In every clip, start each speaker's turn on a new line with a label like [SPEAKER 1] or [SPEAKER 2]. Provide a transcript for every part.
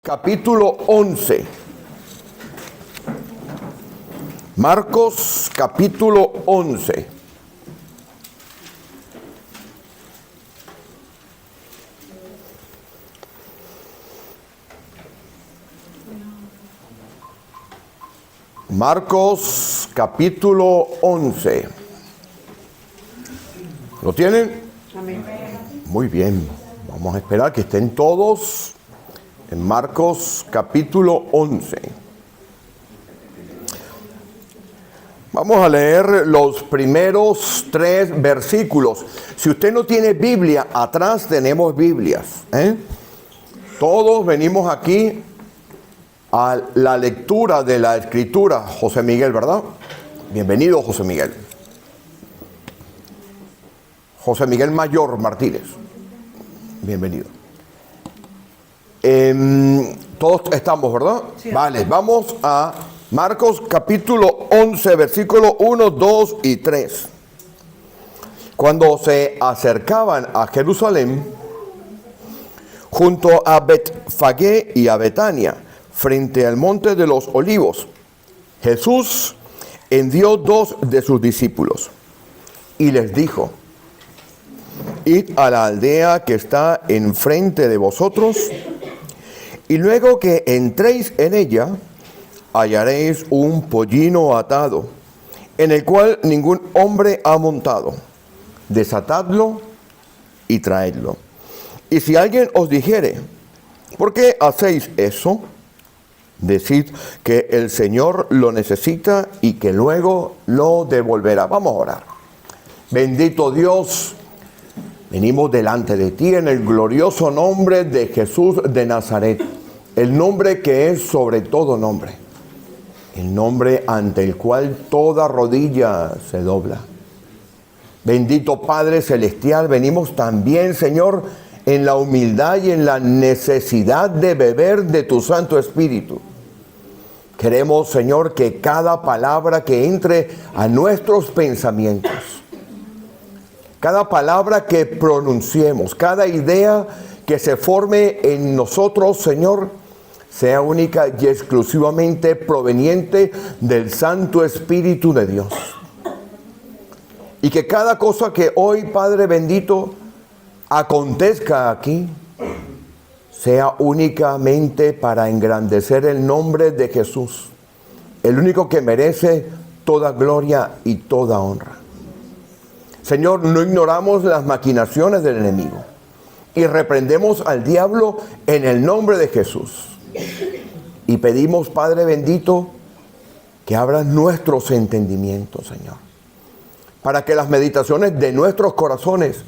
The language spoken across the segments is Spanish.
[SPEAKER 1] Capítulo 11. Marcos capítulo 11. Marcos capítulo 11. ¿Lo tienen?
[SPEAKER 2] Amén.
[SPEAKER 1] Muy bien. Vamos a esperar que estén todos en Marcos capítulo 11. Vamos a leer los primeros 3 versículos. Si usted no tiene Biblia, atrás tenemos Biblias. Todos venimos aquí a la lectura de la Escritura. José Miguel, ¿verdad? Bienvenido, José Miguel. José Miguel Mayor Martínez. Bienvenido. Todos estamos, ¿verdad?
[SPEAKER 2] Sí.
[SPEAKER 1] Vale, vamos a Marcos capítulo 11, versículos 1, 2 y 3. Cuando se acercaban a Jerusalén, junto a Betfagé y a Betania, frente al monte de los Olivos, Jesús envió 2 de sus discípulos y les dijo: id a la aldea que está enfrente de vosotros, y luego que entréis en ella, hallaréis un pollino atado, en el cual ningún hombre ha montado. Desatadlo y traedlo. Y si alguien os dijere: ¿por qué hacéis eso?, decid que el Señor lo necesita y que luego lo devolverá. Vamos a orar. Bendito Dios, venimos delante de ti en el glorioso nombre de Jesús de Nazaret, el nombre que es sobre todo nombre, el nombre ante el cual toda rodilla se dobla. Bendito Padre Celestial, venimos también, Señor, en la humildad y en la necesidad de beber de tu Santo Espíritu. Queremos, Señor, que cada palabra que entre a nuestros pensamientos, cada palabra que pronunciemos, cada idea que se forme en nosotros, Señor, sea única y exclusivamente proveniente del Santo Espíritu de Dios. Y que cada cosa que hoy, Padre bendito, acontezca aquí, sea únicamente para engrandecer el nombre de Jesús, el único que merece toda gloria y toda honra. Señor, no ignoramos las maquinaciones del enemigo y reprendemos al diablo en el nombre de Jesús. Y pedimos, Padre bendito, que abras nuestros entendimientos, Señor, para que las meditaciones de nuestros corazones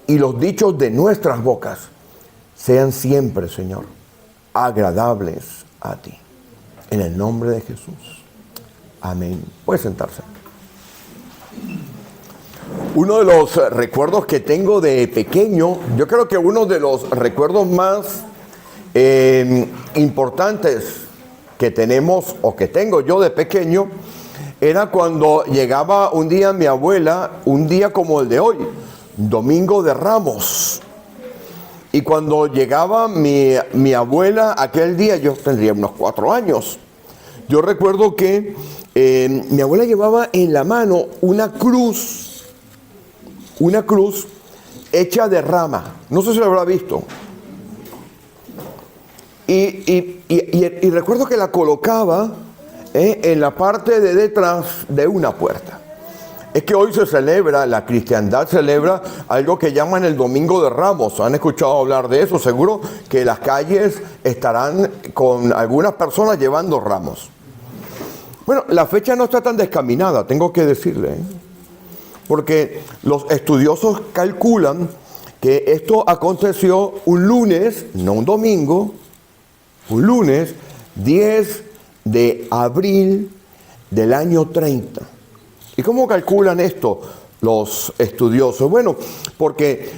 [SPEAKER 1] y los dichos de nuestras bocas sean siempre, Señor, agradables a ti. En el nombre de Jesús. Amén. Puede sentarse. Uno de los recuerdos que tengo de pequeño, yo creo que uno de los recuerdos más importantes que tenemos o que tengo yo de pequeño, era cuando llegaba un día mi abuela, un día como el de hoy, Domingo de Ramos. Y cuando llegaba mi abuela aquel día, yo tendría unos 4 años. Yo recuerdo que mi abuela llevaba en la mano una cruz hecha de rama. No sé si lo habrá visto. Y recuerdo que la colocaba en la parte de detrás de una puerta. Es que hoy se celebra, la cristiandad celebra algo que llaman el Domingo de Ramos. ¿Han escuchado hablar de eso? Seguro que las calles estarán con algunas personas llevando ramos. Bueno, la fecha no está tan descaminada, tengo que decirle, porque los estudiosos calculan que esto aconteció un lunes, no un domingo, un lunes 10 de abril del año 30. ¿Y cómo calculan esto los estudiosos? Bueno, porque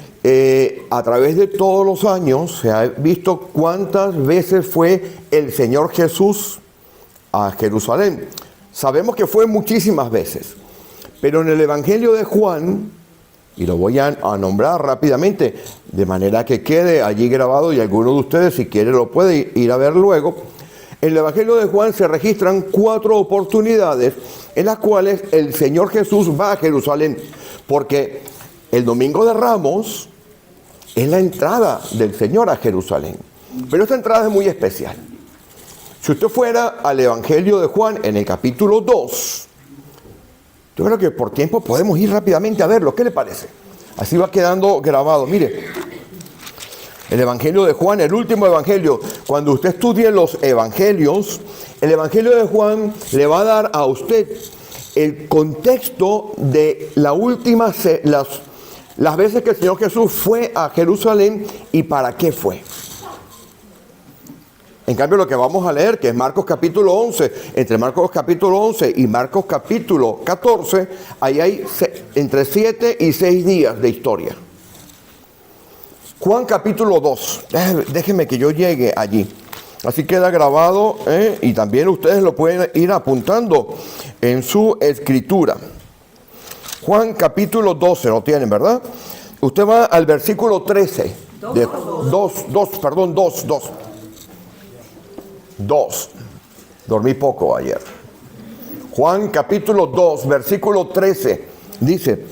[SPEAKER 1] a través de todos los años se ha visto cuántas veces fue el Señor Jesús a Jerusalén. Sabemos que fue muchísimas veces, pero en el Evangelio de Juan Y lo voy a nombrar rápidamente, de manera que quede allí grabado y alguno de ustedes, si quiere, lo puede ir a ver luego. En el Evangelio de Juan se registran 4 oportunidades en las cuales el Señor Jesús va a Jerusalén, porque el Domingo de Ramos es la entrada del Señor a Jerusalén. Pero esta entrada es muy especial. Si usted fuera al Evangelio de Juan en el capítulo 2, yo creo que por tiempo podemos ir rápidamente a verlo. ¿Qué le parece? Así va quedando grabado. Mire, el Evangelio de Juan, el último Evangelio. Cuando usted estudie los Evangelios, el Evangelio de Juan le va a dar a usted el contexto de las veces que el Señor Jesús fue a Jerusalén y para qué fue. En cambio, lo que vamos a leer, que es Marcos capítulo 11, entre Marcos capítulo 11 y Marcos capítulo 14, ahí hay entre 7 y 6 días de historia. Juan capítulo 2, déjenme que yo llegue allí. Así queda grabado, y también ustedes lo pueden ir apuntando en su escritura. Juan capítulo 12, ¿lo tienen, verdad? Usted va al versículo 13. 2. Dormí poco ayer. Juan capítulo 2, versículo 13. Dice,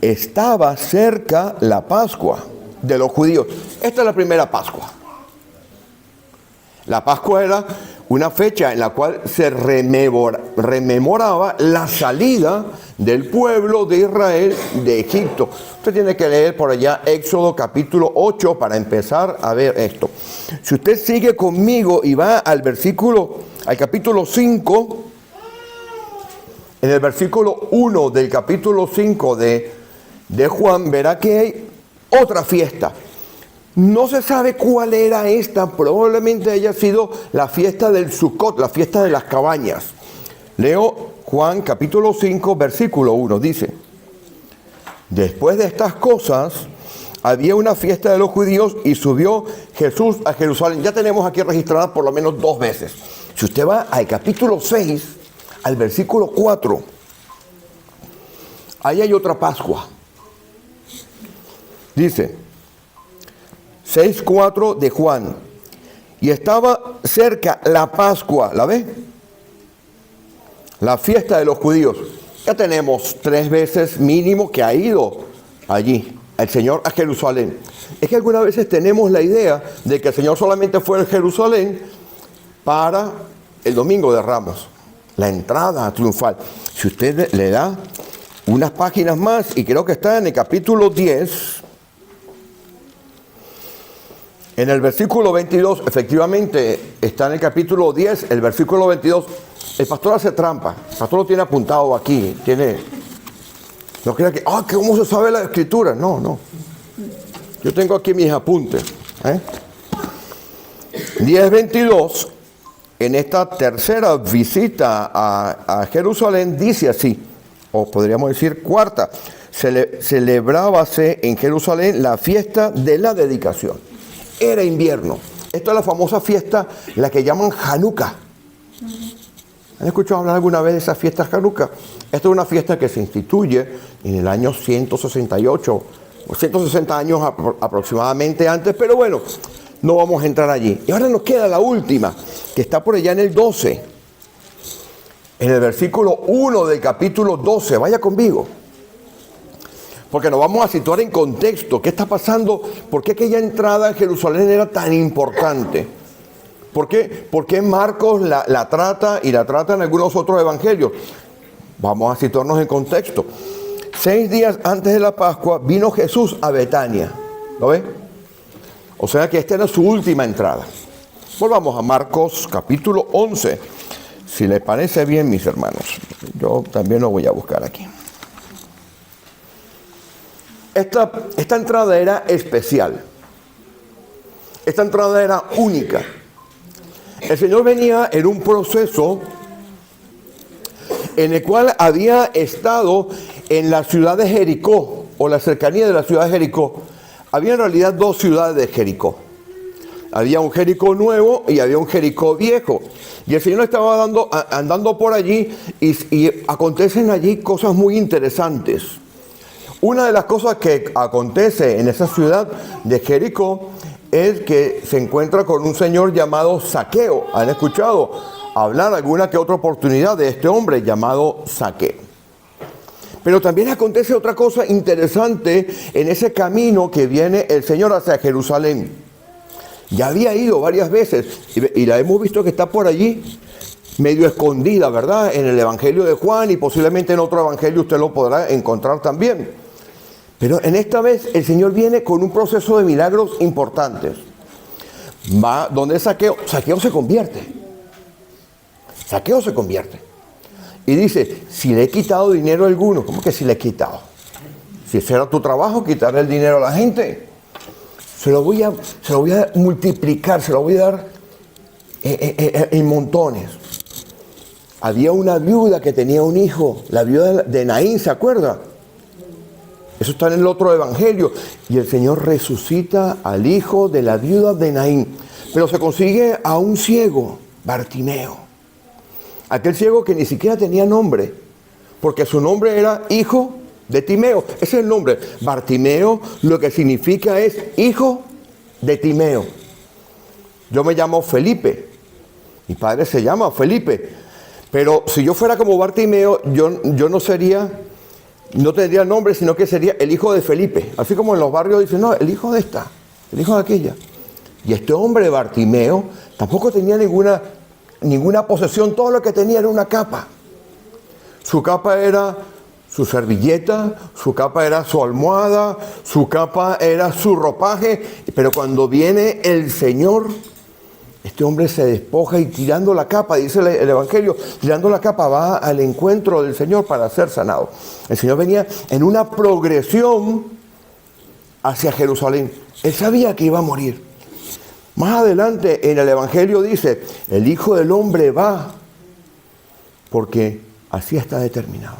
[SPEAKER 1] estaba cerca la Pascua de los judíos. Esta es la primera Pascua. La Pascua era una fecha en la cual se rememoraba la salida del pueblo de Israel de Egipto. Usted tiene que leer por allá Éxodo capítulo 8 para empezar a ver esto. Si usted sigue conmigo y va al capítulo 5, en el versículo 1 del capítulo 5 de Juan, verá que hay otra fiesta. No se sabe cuál era esta, probablemente haya sido la fiesta del Sukkot, la fiesta de las cabañas. Leo Juan capítulo 5, versículo 1, dice, después de estas cosas, había una fiesta de los judíos y subió Jesús a Jerusalén. Ya tenemos aquí registrada por lo menos 2 veces. Si usted va al capítulo 6, al versículo 4, ahí hay otra Pascua. Dice, 6:4 de Juan, y estaba cerca la Pascua, ¿la ve? La fiesta de los judíos. Ya tenemos 3 veces mínimo que ha ido allí el Señor a Jerusalén. Es que algunas veces tenemos la idea de que el Señor solamente fue a Jerusalén para el Domingo de Ramos, la entrada triunfal. Si usted le da unas páginas más, y creo que está en el capítulo 10, en el versículo 22, efectivamente está en el capítulo 10, el versículo 22. El pastor hace trampa, el pastor lo tiene apuntado aquí, no crea que, ¿cómo se sabe la escritura? No. Yo tengo aquí mis apuntes. 10:22, en esta tercera visita a Jerusalén, dice así, o podríamos decir cuarta, celebrábase en Jerusalén la fiesta de la dedicación. Era invierno. Esta es la famosa fiesta, la que llaman Hanukkah. ¿Han escuchado hablar alguna vez de esa fiesta Hanukkah? Esta es una fiesta que se instituye en el año 168, o 160 años aproximadamente antes, pero bueno, no vamos a entrar allí. Y ahora nos queda la última, que está por allá en el 12, en el versículo 1 del capítulo 12. Vaya conmigo, porque nos vamos a situar en contexto. ¿Qué está pasando? ¿Por qué aquella entrada en Jerusalén era tan importante? ¿Por qué Marcos la trata y la trata en algunos otros evangelios? Vamos a situarnos en contexto. 6 días antes de la Pascua vino Jesús a Betania. ¿Lo ven? O sea que esta era su última entrada. Volvamos a Marcos capítulo 11. Si les parece bien, mis hermanos. Yo también lo voy a buscar aquí. Esta entrada era especial. Esta entrada era única. El Señor venía en un proceso en el cual había estado en la ciudad de Jericó, o la cercanía de la ciudad de Jericó. Había en realidad 2 ciudades de Jericó. Había un Jericó nuevo y había un Jericó viejo. Y el Señor estaba andando por allí y acontecen allí cosas muy interesantes. Una de las cosas que acontece en esa ciudad de Jericó es que se encuentra con un señor llamado Zaqueo. ¿Han escuchado hablar alguna que otra oportunidad de este hombre llamado Zaqueo? Pero también acontece otra cosa interesante en ese camino que viene el Señor hacia Jerusalén. Ya había ido varias veces y la hemos visto que está por allí, medio escondida, ¿verdad? En el Evangelio de Juan y posiblemente en otro evangelio usted lo podrá encontrar también. Pero en esta vez el Señor viene con un proceso de milagros importantes. Va donde Zaqueo se convierte. Zaqueo se convierte. Y dice, si le he quitado dinero a alguno, ¿cómo que si le he quitado? Si ese era tu trabajo, quitarle el dinero a la gente. Se lo voy a multiplicar, se lo voy a dar en montones. Había una viuda que tenía un hijo, la viuda de Naín, ¿se acuerda? Eso está en el otro evangelio. Y el Señor resucita al hijo de la viuda de Naín. Pero se consigue a un ciego, Bartimeo. Aquel ciego que ni siquiera tenía nombre, porque su nombre era hijo de Timeo. Ese es el nombre. Bartimeo lo que significa es hijo de Timeo. Yo me llamo Felipe. Mi padre se llama Felipe. Pero si yo fuera como Bartimeo, yo no tendría nombre, sino que sería el hijo de Felipe. Así como en los barrios dicen, no, el hijo de esta, el hijo de aquella. Y este hombre Bartimeo tampoco tenía ninguna posesión, todo lo que tenía era una capa. Su capa era su servilleta, su capa era su almohada, su capa era su ropaje, pero cuando viene el Señor, este hombre se despoja y tirando la capa, dice el Evangelio, tirando la capa va al encuentro del Señor para ser sanado. El Señor venía en una progresión hacia Jerusalén. Él sabía que iba a morir. Más adelante en el Evangelio dice, el Hijo del Hombre va, porque así está determinado.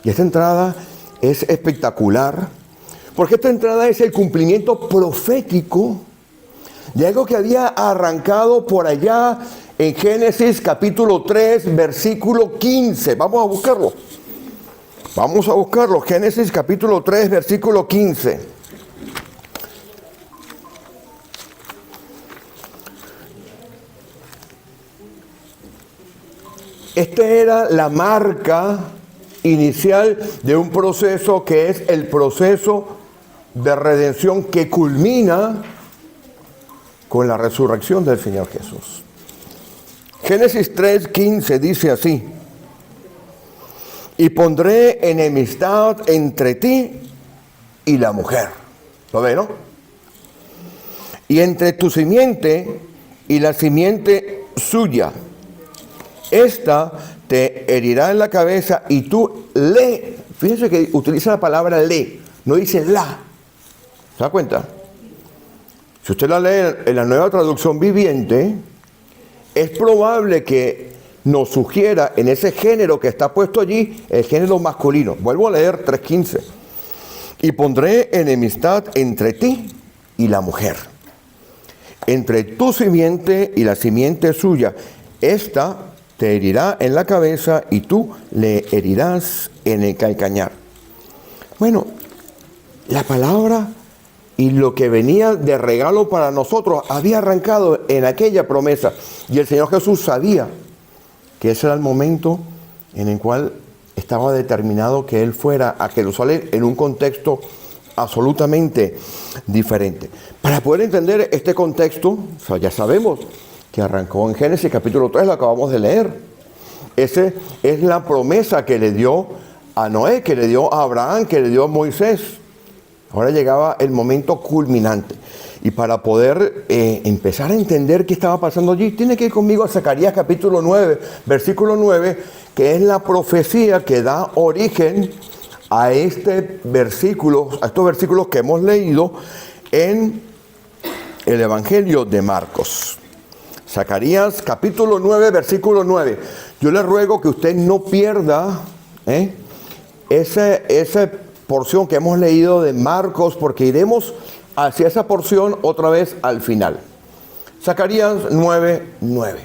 [SPEAKER 1] Y esta entrada es espectacular, porque esta entrada es el cumplimiento profético de algo que había arrancado por allá en Génesis capítulo 3, versículo 15. Vamos a buscarlo. Vamos a buscarlo. Génesis capítulo 3, versículo 15. Esta era la marca inicial de un proceso que es el proceso de redención que culmina con la resurrección del Señor Jesús. Génesis 3:15 dice así: y pondré enemistad entre ti y la mujer. ¿Lo ve, no? Y entre tu simiente y la simiente suya. Esta te herirá en la cabeza y tú le. Fíjense que utiliza la palabra le, no dice la. ¿Se da cuenta? Si usted la lee en la Nueva Traducción Viviente, es probable que nos sugiera en ese género que está puesto allí, el género masculino. Vuelvo a leer 3:15. Y pondré enemistad entre ti y la mujer, entre tu simiente y la simiente suya. Esta te herirá en la cabeza y tú le herirás en el calcañar. Bueno, la palabra y lo que venía de regalo para nosotros había arrancado en aquella promesa. Y el Señor Jesús sabía que ese era el momento en el cual estaba determinado que Él fuera a Jerusalén en un contexto absolutamente diferente. Para poder entender este contexto, ya sabemos que arrancó en Génesis capítulo 3, lo acabamos de leer. Esa es la promesa que le dio a Noé, que le dio a Abraham, que le dio a Moisés. Ahora llegaba el momento culminante. Y para poder empezar a entender qué estaba pasando allí, tiene que ir conmigo a Zacarías capítulo 9, versículo 9, que es la profecía que da origen a estos versículos que hemos leído en el Evangelio de Marcos. Zacarías capítulo 9, versículo 9. Yo le ruego que usted no pierda esa porción que hemos leído de Marcos, porque iremos hacia esa porción otra vez al final. Zacarías 9, 9.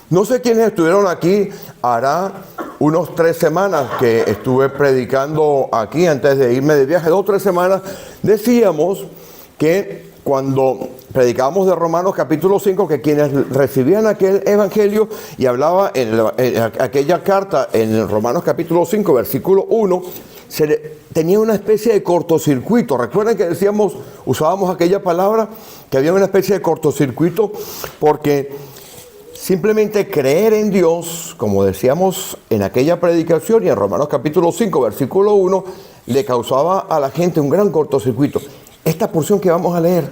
[SPEAKER 1] No sé quiénes estuvieron aquí hará unos 3 semanas que estuve predicando aquí antes de irme de viaje, 2 o 3 semanas, decíamos que cuando predicábamos de Romanos capítulo 5, que quienes recibían aquel evangelio y hablaba en aquella carta en Romanos capítulo 5, versículo 1, tenía una especie de cortocircuito. Recuerden que decíamos, usábamos aquella palabra, que había una especie de cortocircuito porque simplemente creer en Dios, como decíamos en aquella predicación y en Romanos capítulo 5, versículo 1, le causaba a la gente un gran cortocircuito. Esta porción que vamos a leer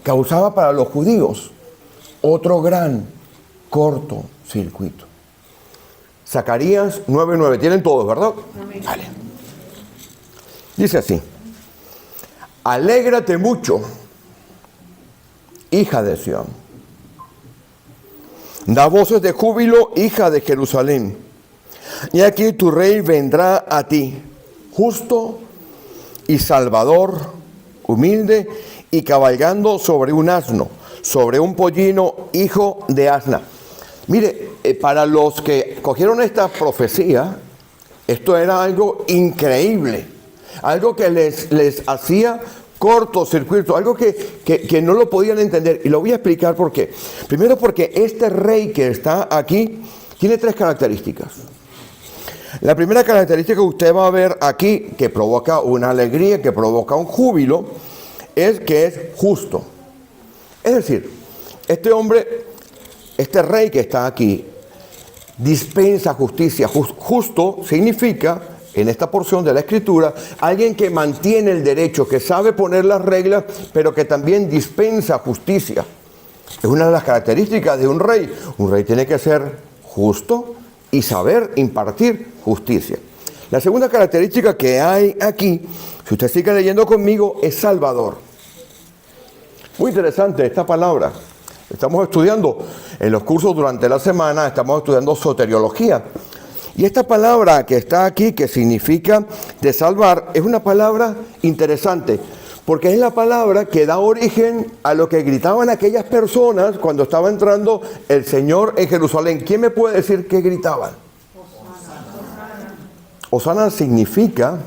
[SPEAKER 1] causaba para los judíos otro gran cortocircuito. Zacarías 9:9, tienen todos, ¿verdad? Amén. Vale. Dice así: alégrate mucho, hija de Sión. Da voces de júbilo, hija de Jerusalén. Y aquí tu rey vendrá a ti, justo y salvador, humilde y cabalgando sobre un asno, sobre un pollino, hijo de asna. Mire, para los que cogieron esta profecía, esto era algo increíble, algo que les hacía cortocircuito, algo que no lo podían entender. Y lo voy a explicar por qué. Primero, porque este rey que está aquí tiene 3 características. La primera característica que usted va a ver aquí, que provoca una alegría, que provoca un júbilo, es que es justo. Es decir, este hombre, este rey que está aquí, dispensa justicia. Justo significa, en esta porción de la Escritura, alguien que mantiene el derecho, que sabe poner las reglas, pero que también dispensa justicia. Es una de las características de un rey. Un rey tiene que ser justo y saber impartir justicia. La segunda característica que hay aquí, si usted sigue leyendo conmigo, es Salvador. Muy interesante esta palabra. Estamos estudiando en los cursos durante la semana, estamos estudiando soteriología. Y esta palabra que está aquí, que significa de salvar, es una palabra interesante, porque es la palabra que da origen a lo que gritaban aquellas personas cuando estaba entrando el Señor en Jerusalén. ¿Quién me puede decir qué gritaban? Hosana significa,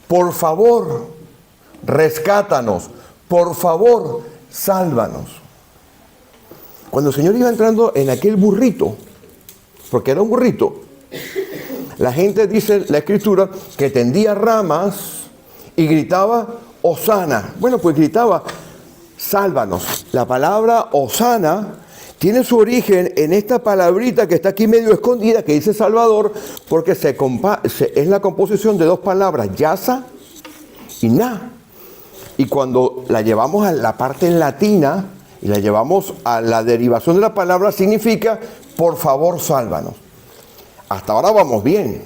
[SPEAKER 1] por favor, rescátanos, por favor, sálvanos. Cuando el Señor iba entrando en aquel burrito, porque era un burrito, la gente, dice la Escritura, que tendía ramas y gritaba, Hosana. Bueno, pues gritaba, sálvanos. La palabra Hosana tiene su origen en esta palabrita que está aquí medio escondida, que dice Salvador, porque es la composición de 2 palabras, Yasa y Na. Y cuando la llevamos a la parte latina y la llevamos a la derivación de la palabra, significa, por favor, sálvanos. Hasta ahora vamos bien.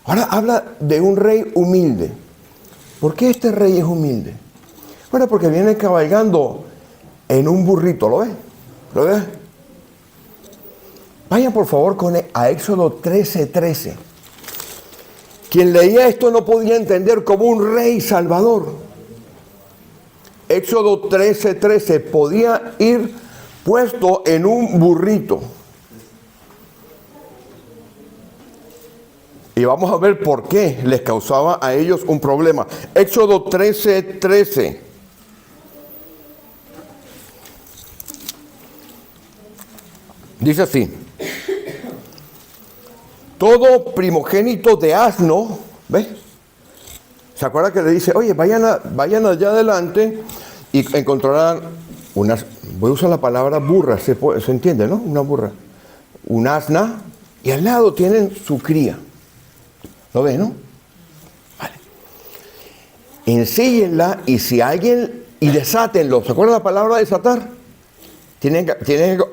[SPEAKER 1] Ahora habla de un rey humilde. ¿Por qué este rey es humilde? Bueno, porque viene cabalgando en un burrito, ¿lo ves? ¿Lo ves? Vayan por favor a Éxodo 13:13. Quien leía esto no podía entender como un rey salvador. Éxodo 13:13, podía ir puesto en un burrito. Y vamos a ver por qué les causaba a ellos un problema. Éxodo 13:13. Dice así: todo primogénito de asno, ¿ves? ¿Se acuerda que le dice, oye, vayan allá adelante y encontrarán unas, voy a usar la palabra burra, se entiende, ¿no? Una burra, un asna, y al lado tienen su cría. ¿Lo ves, no? Vale. Ensíllenla y si alguien, y desátenlo. ¿Se acuerda la palabra desatar? Tiene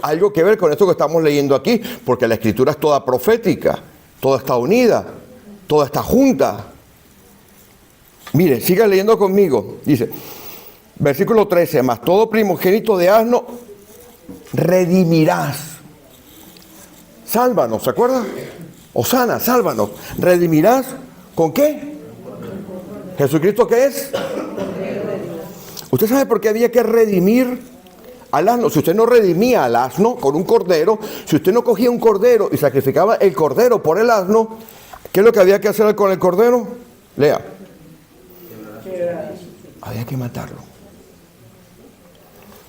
[SPEAKER 1] algo que ver con esto que estamos leyendo aquí, porque la Escritura es toda profética, toda está unida, toda está junta. Mire, siga leyendo conmigo. Dice, versículo 13, mas todo primogénito de asno redimirás. Sálvanos, ¿se acuerda? Hosana, sálvanos. ¿Redimirás con qué? ¿Jesucristo qué es? ¿Usted sabe por qué había que redimir al asno. Si usted no redimía al asno con un cordero, si usted no cogía un cordero y sacrificaba el cordero por el asno, ¿qué es lo que había que hacer con el cordero? Lea. Había que matarlo.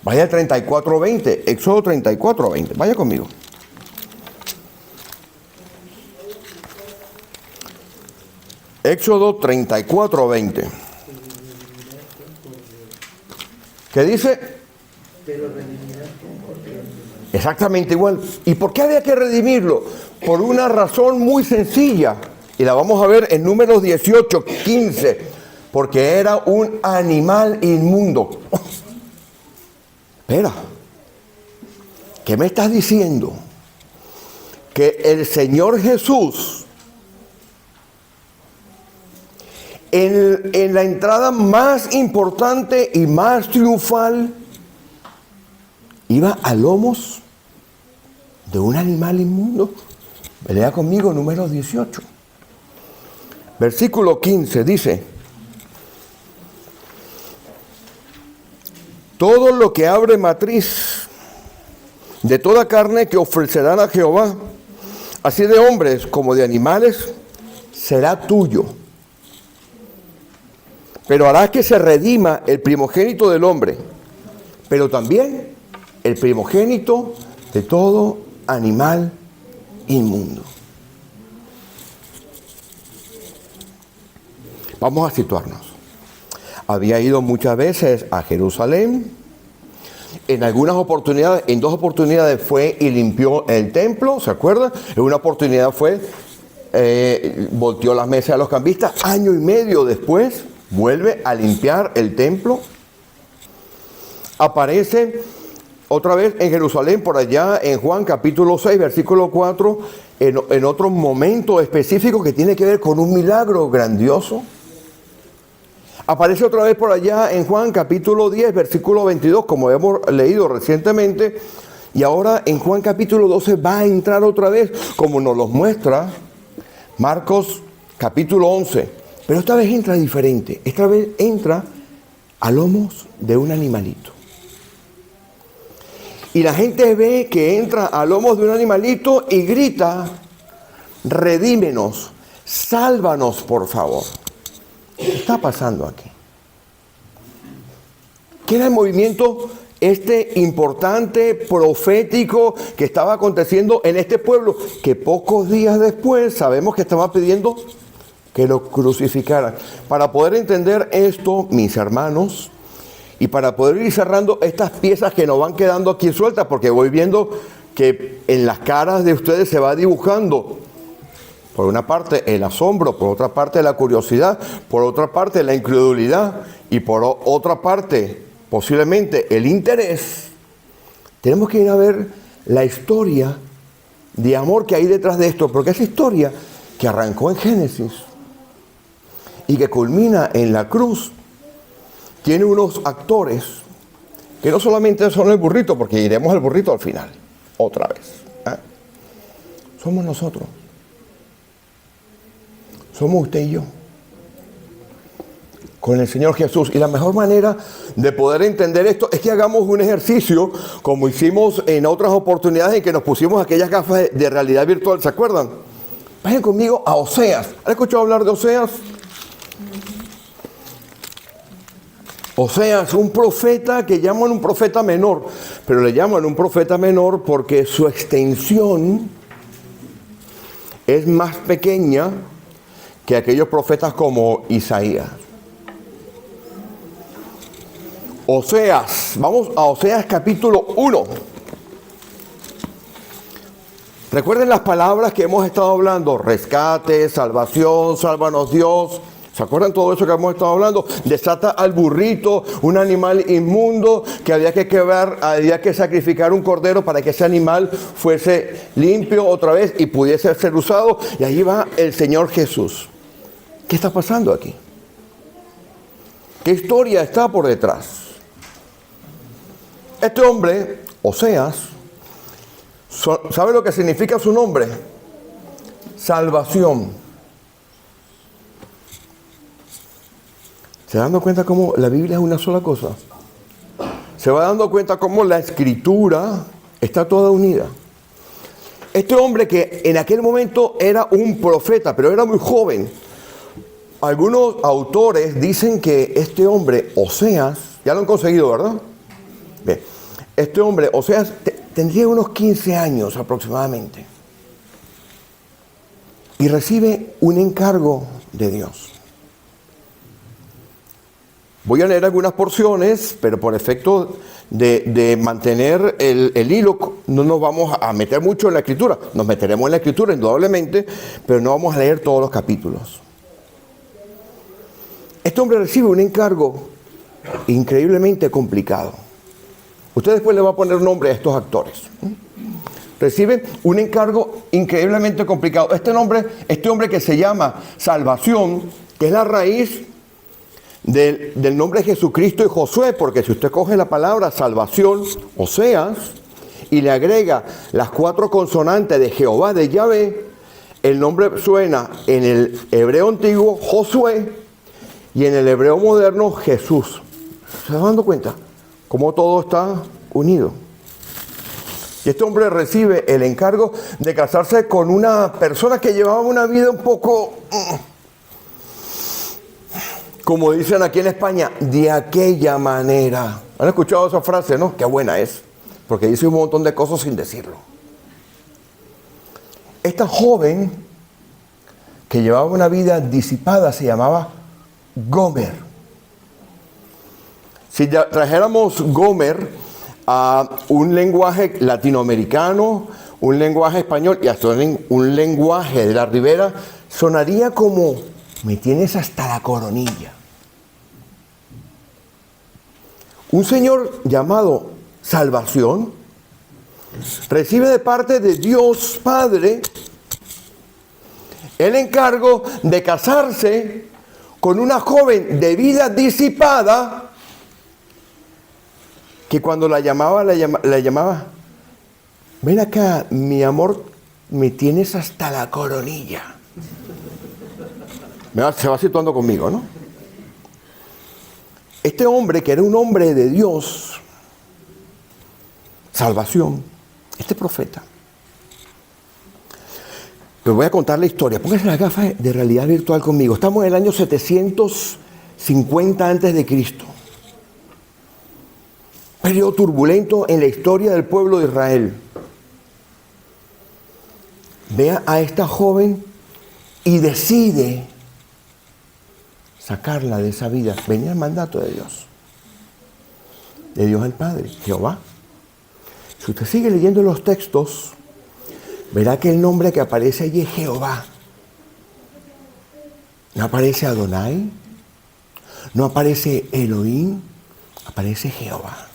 [SPEAKER 1] Vaya al 34:20, Éxodo 34:20. Vaya conmigo. Éxodo 34:20. ¿Qué dice? Exactamente igual. ¿Y por qué había que redimirlo? Por una razón muy sencilla. Y la vamos a ver en Números 18:15. Porque era un animal inmundo. Espera. ¿Qué me estás diciendo? Que el Señor Jesús, en la entrada más importante y más triunfal, iba a lomos de un animal inmundo. Lea conmigo Números 18. Versículo 15 dice: todo lo que abre matriz de toda carne que ofrecerán a Jehová, así de hombres como de animales, será tuyo. Pero harás que se redima el primogénito del hombre, pero también el primogénito de todo animal inmundo. Vamos a situarnos. Había ido muchas veces a Jerusalén. En algunas oportunidades, en 2 oportunidades fue y limpió el templo, ¿se acuerdan? En una oportunidad fue, volteó las mesas de los cambistas. Año y medio después, vuelve a limpiar el templo. Aparece otra vez en Jerusalén, por allá en Juan capítulo 6, versículo 4, en otro momento específico que tiene que ver con un milagro grandioso. Aparece otra vez por allá en Juan capítulo 10, versículo 22, como hemos leído recientemente. Y ahora en Juan capítulo 12 va a entrar otra vez, como nos lo muestra Marcos capítulo 11. Pero esta vez entra diferente. Esta vez entra a lomos de un animalito. Y la gente ve que entra a lomos de un animalito y grita: redímenos, sálvanos por favor. ¿Qué está pasando aquí? ¿Qué era el movimiento importante, profético, que estaba aconteciendo en este pueblo? Que pocos días después sabemos que estaba pidiendo que lo crucificaran. Para poder entender esto, mis hermanos, y para poder ir cerrando estas piezas que nos van quedando aquí sueltas, porque voy viendo que en las caras de ustedes se va dibujando, por una parte el asombro, por otra parte la curiosidad, por otra parte la incredulidad y por otra parte posiblemente el interés. Tenemos que ir a ver la historia de amor que hay detrás de esto, porque esa historia que arrancó en Génesis y que culmina en la cruz, tiene unos actores que no solamente son el burrito, porque iremos al burrito al final, otra vez. Somos nosotros. Somos usted y yo. Con el Señor Jesús. Y la mejor manera de poder entender esto es que hagamos un ejercicio, como hicimos en otras oportunidades en que nos pusimos aquellas gafas de realidad virtual. ¿Se acuerdan? Vayan conmigo a Oseas. ¿Han escuchado hablar de Oseas? Oseas, un profeta que llaman un profeta menor, pero le llaman un profeta menor porque su extensión es más pequeña que aquellos profetas como Isaías. Oseas, vamos a Oseas capítulo 1. Recuerden las palabras que hemos estado hablando: rescate, salvación, sálvanos Dios. ¿Se acuerdan todo eso que hemos estado hablando? Desata al burrito, un animal inmundo que había que quebrar, había que sacrificar un cordero para que ese animal fuese limpio otra vez y pudiese ser usado. Y ahí va el Señor Jesús. ¿Qué está pasando aquí? ¿Qué historia está por detrás? Este hombre, Oseas, ¿sabe lo que significa su nombre? Salvación. ¿Se dan cuenta cómo la Biblia es una sola cosa? se va dando cuenta cómo la escritura está toda unida. Este hombre que en aquel momento era un profeta, pero era muy joven. Algunos autores dicen que este hombre, Oseas, ya lo han conseguido, ¿verdad? Bien, este hombre, Oseas, tendría unos 15 años aproximadamente. Y recibe un encargo de Dios. Voy a leer algunas porciones, pero por efecto de mantener el hilo, no nos vamos a meter mucho en la escritura. Nos meteremos en la escritura, indudablemente, pero no vamos a leer todos los capítulos. Este hombre recibe un encargo increíblemente complicado. Usted después le va a poner nombre a estos actores. Recibe un encargo increíblemente complicado. Este hombre que se llama Salvación, que es la raíz del nombre de Jesucristo y Josué, porque si usted coge la palabra salvación, Oseas, y le agrega las 4 consonantes de Jehová, de Yahvé, el nombre suena en el hebreo antiguo Josué y en el hebreo moderno Jesús. ¿Se está dando cuenta cómo todo está unido? Y este hombre recibe el encargo de casarse con una persona que llevaba una vida un poco, como dicen aquí en España, de aquella manera. ¿Han escuchado esa frase, no? Qué buena es, porque dice un montón de cosas sin decirlo. Esta joven que llevaba una vida disipada se llamaba Gomer. Si trajéramos Gomer a un lenguaje latinoamericano, un lenguaje español y hasta un lenguaje de la Ribera, sonaría como: me tienes hasta la coronilla. Un señor llamado Salvación recibe de parte de Dios Padre el encargo de casarse con una joven de vida disipada, que cuando la llamaba, ven acá, mi amor, me tienes hasta la coronilla. Se va situando conmigo, ¿no? Este hombre, que era un hombre de Dios, Salvación, este profeta. Les voy a contar la historia. Pónganse las gafas de realidad virtual conmigo. Estamos en el año 750 a.C. Periodo turbulento en la historia del pueblo de Israel. Vea a esta joven y decide sacarla de esa vida. Venía el mandato de Dios el Padre, Jehová. Si usted sigue leyendo los textos, verá que el nombre que aparece allí es Jehová. No aparece Adonai, no aparece Elohim, aparece Jehová.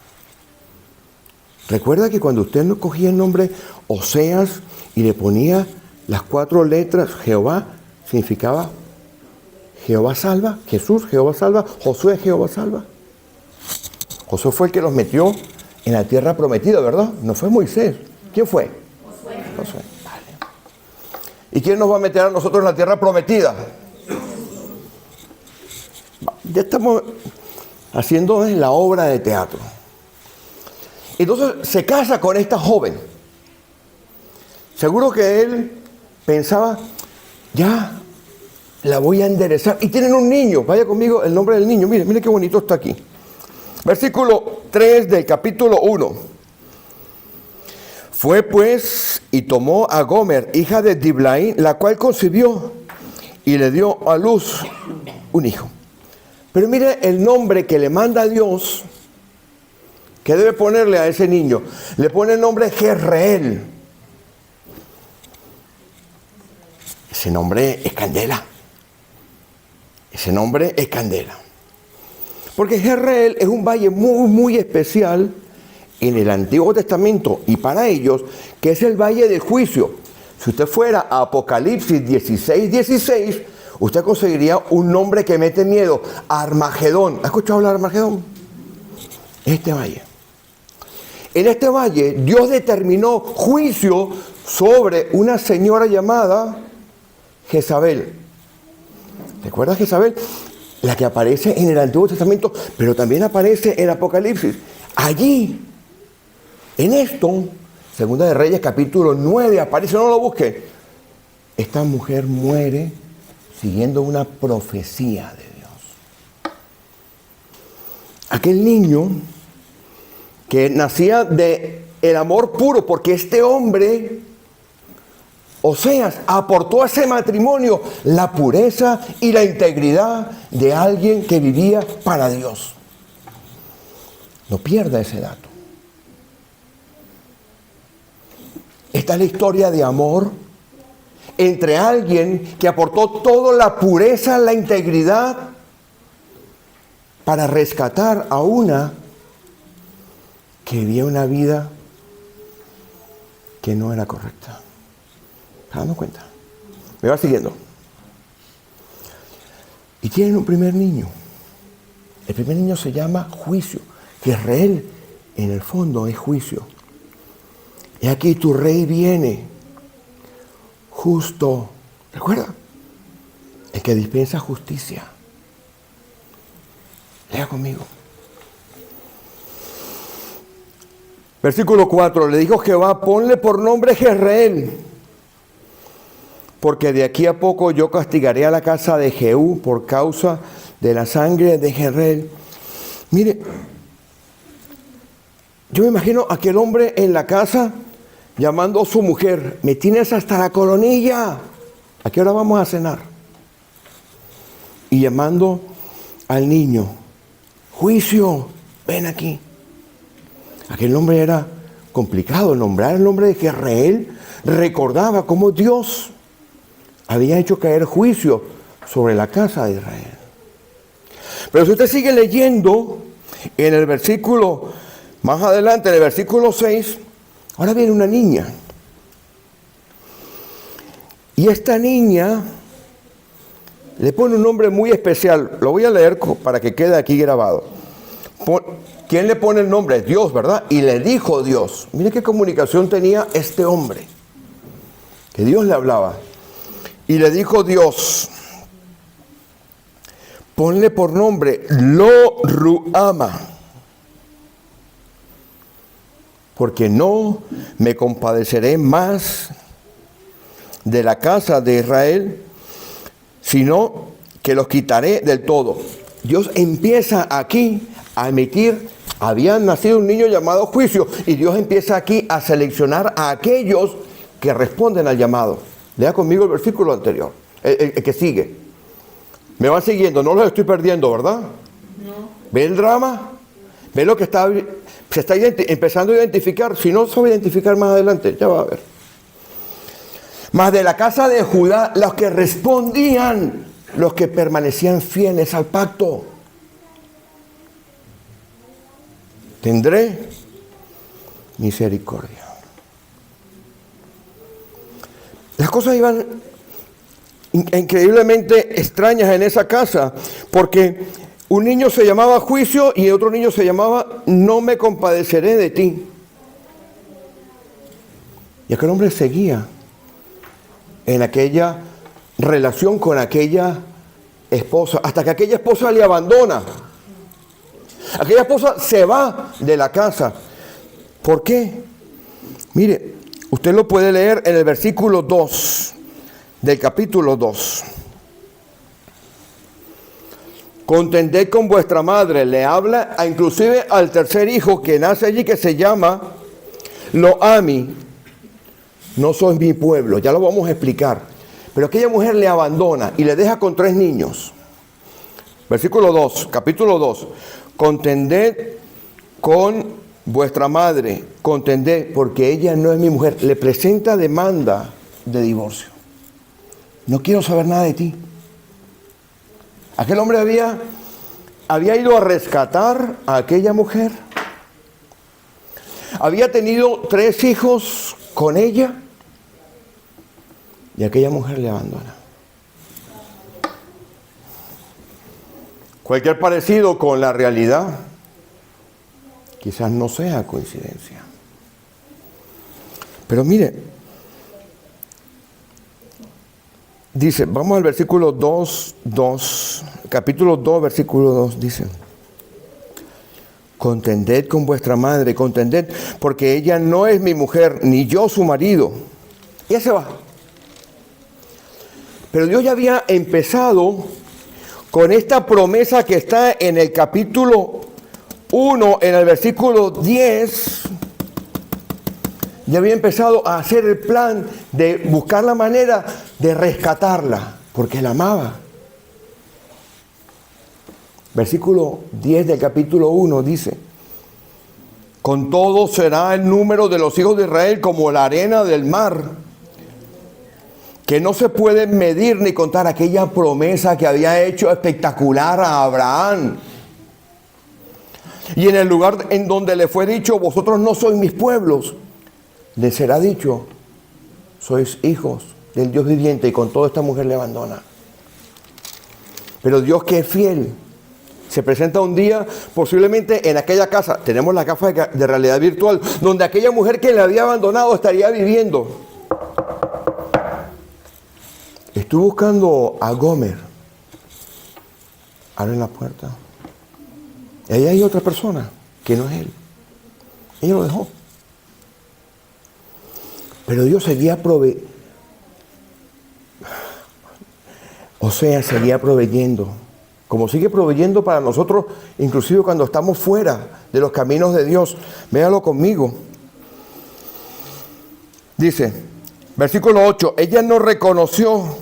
[SPEAKER 1] Recuerda que cuando usted no cogía el nombre Oseas y le ponía las 4 letras, Jehová significaba Jehová salva, Jesús, Jehová salva, Josué, Jehová salva. Josué fue el que los metió en la tierra prometida, ¿verdad? No fue Moisés. ¿Quién fue? Josué. Vale. ¿Y quién nos va a meter a nosotros en la tierra prometida? Ya estamos haciendo la obra de teatro. Entonces se casa con esta joven. Seguro que él pensaba, ya la voy a enderezar. Y tienen un niño. Vaya conmigo el nombre del niño. Mire qué bonito está aquí. Versículo 3 del capítulo 1. Fue pues y tomó a Gomer, hija de Diblaim, la cual concibió y le dio a luz un hijo. Pero mire el nombre que le manda Dios, que debe ponerle a ese niño. Le pone el nombre Jezreel. Ese nombre es candela. Ese nombre es candela. Porque Jezreel es un valle muy, muy especial en el Antiguo Testamento y para ellos, que es el valle del juicio. Si usted fuera a Apocalipsis 16:16, usted conseguiría un nombre que mete miedo: Armagedón. ¿Ha escuchado hablar de Armagedón? Este valle. En este valle, Dios determinó juicio sobre una señora llamada Jezabel. ¿Recuerdas Jezabel? La que aparece en el Antiguo Testamento, pero también aparece en Apocalipsis. Allí, en esto, Segunda de Reyes capítulo 9, aparece, no lo busque. Esta mujer muere siguiendo una profecía de Dios. Aquel niño que nacía de el amor puro, porque este hombre, Oseas, aportó a ese matrimonio la pureza y la integridad de alguien que vivía para Dios. No pierda ese dato. Esta es la historia de amor entre alguien que aportó toda la pureza, la integridad, para rescatar a una que vivía una vida que no era correcta. ¿Se dan cuenta? Me va siguiendo. Y tienen un primer niño. El primer niño se llama Juicio. Israel, en el fondo, es juicio. Y aquí tu rey viene, justo. ¿Recuerda? El que dispensa justicia. Lea conmigo. Versículo 4. Le dijo Jehová, ponle por nombre Jezreel, porque de aquí a poco yo castigaré a la casa de Jehú por causa de la sangre de Jezreel. Mire, yo me imagino a aquel hombre en la casa llamando a su mujer, me tienes hasta la coronilla, ¿a qué hora vamos a cenar? Y llamando al niño, Juicio, ven aquí. Aquel nombre era complicado, nombrar el nombre de Jezreel recordaba cómo Dios había hecho caer juicio sobre la casa de Israel. Pero si usted sigue leyendo en el versículo, más adelante, en el versículo 6, ahora viene una niña. Y esta niña le pone un nombre muy especial. Lo voy a leer para que quede aquí grabado. ¿Quién le pone el nombre? Dios, ¿verdad? Y le dijo Dios. Mire qué comunicación tenía este hombre. Que Dios le hablaba. Y le dijo Dios, ponle por nombre Lo-Ruhama, porque no me compadeceré más de la casa de Israel, sino que los quitaré del todo. Dios empieza aquí a emitir, había nacido un niño llamado Juicio, y Dios empieza aquí a seleccionar a aquellos que responden al llamado. Lea conmigo el versículo anterior, el que sigue. Me van siguiendo, no los estoy perdiendo, ¿verdad? No. ¿Ve el drama? ¿Ve lo que se está empezando a identificar? Si no se va a identificar más adelante, ya va a ver. Mas de la casa de Judá, los que respondían, los que permanecían fieles al pacto. Tendré misericordia. Las cosas iban increíblemente extrañas en esa casa, porque un niño se llamaba Juicio y otro niño se llamaba No me compadeceré de ti. Y aquel hombre seguía en aquella relación con aquella esposa, hasta que aquella esposa le abandona. Aquella esposa se va de la casa. ¿Por qué? Mire, usted lo puede leer en el versículo 2 del capítulo 2. Contended con vuestra madre, le habla inclusive al tercer hijo que nace allí, que se llama Lo-Ami. No sois mi pueblo, ya lo vamos a explicar. Pero aquella mujer le abandona y le deja con 3 niños. Versículo 2, capítulo 2. Contended con vuestra madre, contended, porque ella no es mi mujer. Le presenta demanda de divorcio. No quiero saber nada de ti. Aquel hombre había ido a rescatar a aquella mujer. Había tenido 3 hijos con ella. Y aquella mujer le abandona. Cualquier parecido con la realidad quizás no sea coincidencia. Pero mire, dice, vamos al versículo 2, capítulo 2, versículo 2, dice: Contended con vuestra madre, contended, porque ella no es mi mujer, ni yo su marido. Y ya se va. Pero Dios ya había empezado con esta promesa que está en el capítulo 1, en el versículo 10. Ya había empezado a hacer el plan de buscar la manera de rescatarla, porque la amaba. Versículo 10 del capítulo 1 dice: con todo será el número de los hijos de Israel como la arena del mar, que no se puede medir ni contar. Aquella promesa que había hecho espectacular a Abraham. Y en el lugar en donde le fue dicho, vosotros no sois mis pueblos, le será dicho, sois hijos del Dios viviente. Y con todo esta mujer le abandona. Pero Dios, que es fiel, se presenta un día posiblemente en aquella casa. Tenemos la gafa de realidad virtual, donde aquella mujer que le había abandonado estaría viviendo. Estoy buscando a Gomer. Abre la puerta. Y ahí hay otra persona que no es él. Ella lo dejó. Pero Dios seguía proveyendo. O sea, seguía proveyendo. Como sigue proveyendo para nosotros, inclusive cuando estamos fuera de los caminos de Dios. Véalo conmigo. Dice, versículo 8, ella no reconoció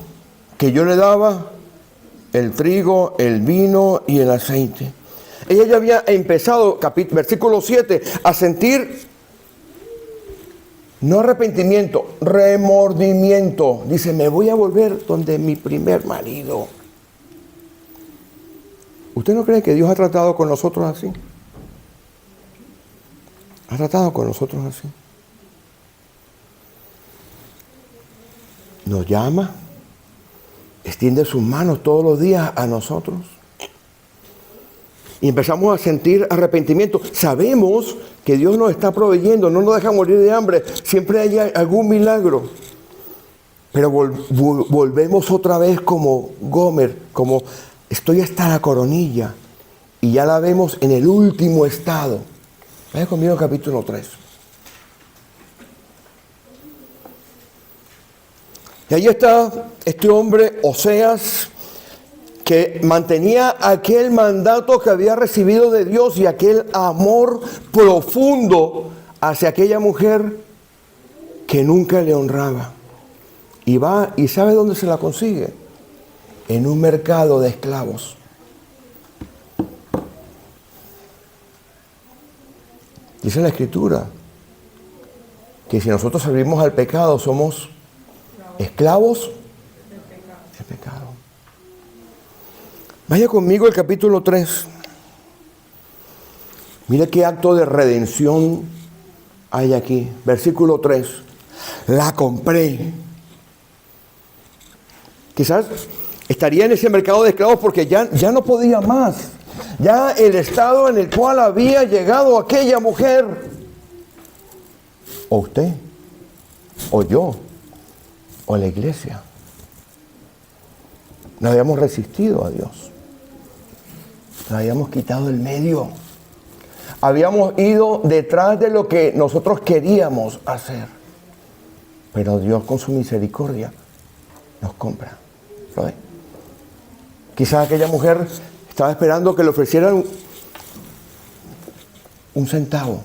[SPEAKER 1] que yo le daba el trigo, el vino y el aceite. Ella ya había empezado, versículo 7, a sentir, no arrepentimiento, remordimiento. Dice, me voy a volver donde mi primer marido. ¿Usted no cree que Dios ha tratado con nosotros así? ¿Ha tratado con nosotros así? Nos llama, extiende sus manos todos los días a nosotros. Y empezamos a sentir arrepentimiento. Sabemos que Dios nos está proveyendo, no nos deja morir de hambre. Siempre hay algún milagro. Pero volvemos otra vez como Gomer, como estoy hasta la coronilla. Y ya la vemos en el último estado. Vaya conmigo al capítulo 3. Y ahí está este hombre, Oseas, que mantenía aquel mandato que había recibido de Dios y aquel amor profundo hacia aquella mujer que nunca le honraba. Y va y ¿sabe dónde se la consigue? En un mercado de esclavos. Dice la Escritura que si nosotros servimos al pecado somos esclavos del pecado. Vaya conmigo al capítulo 3. Mire qué acto de redención hay aquí. Versículo 3. La compré. Quizás estaría en ese mercado de esclavos porque ya no podía más. Ya el estado en el cual había llegado aquella mujer. O usted, o yo, o la iglesia. No habíamos resistido a Dios. Nos habíamos quitado el medio. Habíamos ido detrás de lo que nosotros queríamos hacer. Pero Dios con su misericordia nos compra. ¿Lo ve? Quizás aquella mujer estaba esperando que le ofrecieran un centavo.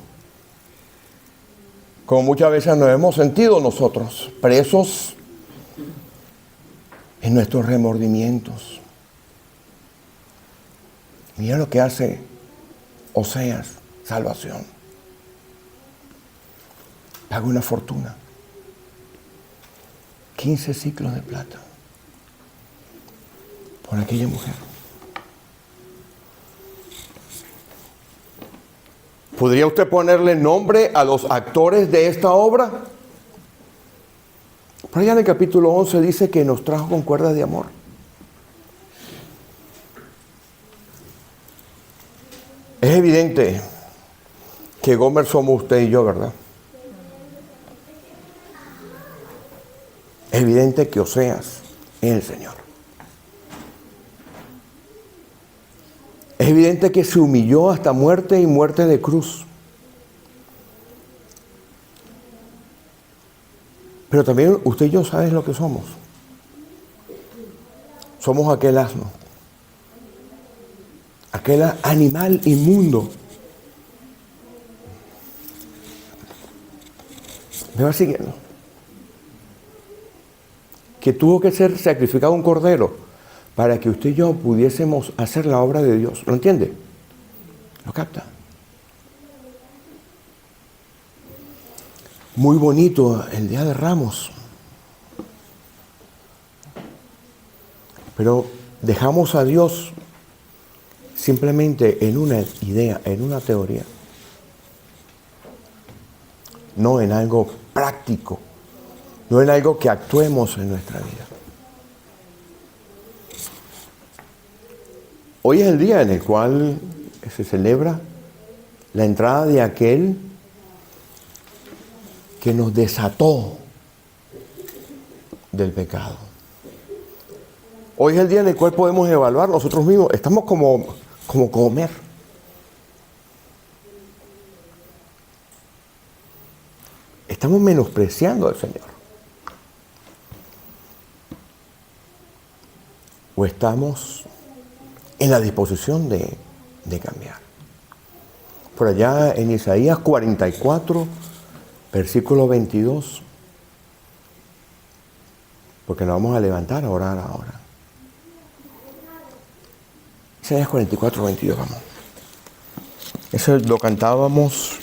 [SPEAKER 1] Como muchas veces nos hemos sentido nosotros, presos en nuestros remordimientos. Mira lo que hace Oseas, salvación. Paga una fortuna. 15 ciclos de plata por aquella mujer. ¿Podría usted ponerle nombre a los actores de esta obra? Por allá en el capítulo 11 dice que nos trajo con cuerdas de amor. Es evidente que Gomer somos usted y yo, ¿verdad? Es evidente que Oseas es el Señor. Es evidente que se humilló hasta muerte y muerte de cruz. Pero también usted y yo sabes lo que somos. Somos aquel asno, aquel animal inmundo. ¿Me va siguiendo? Que tuvo que ser sacrificado un cordero para que usted y yo pudiésemos hacer la obra de Dios. ¿Lo entiende? ¿Lo capta? Muy bonito el Día de Ramos. Pero dejamos a Dios simplemente en una idea, en una teoría. No en algo práctico. No en algo que actuemos en nuestra vida. Hoy es el día en el cual se celebra la entrada de aquel que nos desató del pecado. Hoy es el día en el cual podemos evaluar nosotros mismos. Estamos como comer. Estamos menospreciando al Señor. O estamos en la disposición de cambiar. Por allá en Isaías 44, versículo 22, porque nos vamos a levantar a orar ahora. Isaías 44, 22, vamos. Eso lo cantábamos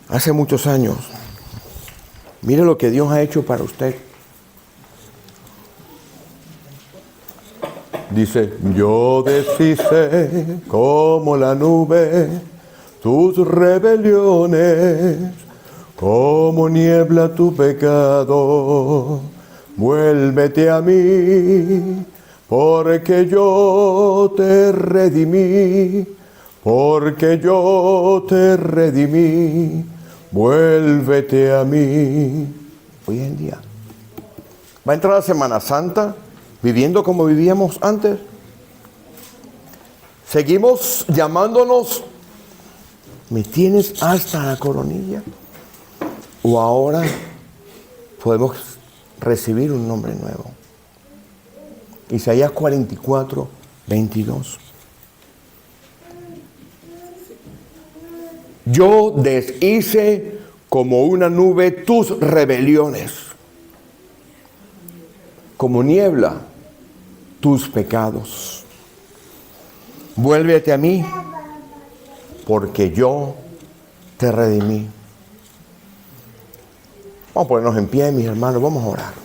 [SPEAKER 1] hace muchos años. Mire lo que Dios ha hecho para usted. Dice, yo deshice como la nube tus rebeliones, como niebla tu pecado. Vuélvete a mí, porque yo te redimí, porque yo te redimí. Vuélvete a mí. Hoy en día va a entrar la Semana Santa viviendo como vivíamos antes. Seguimos llamándonos, ¿me tienes hasta la coronilla? O ahora podemos recibir un nombre nuevo. Isaías 44, 22. Yo deshice como una nube tus rebeliones, como niebla tus pecados. Vuélvete a mí, porque yo te redimí. Vamos a ponernos en pie, mis hermanos, vamos a orar.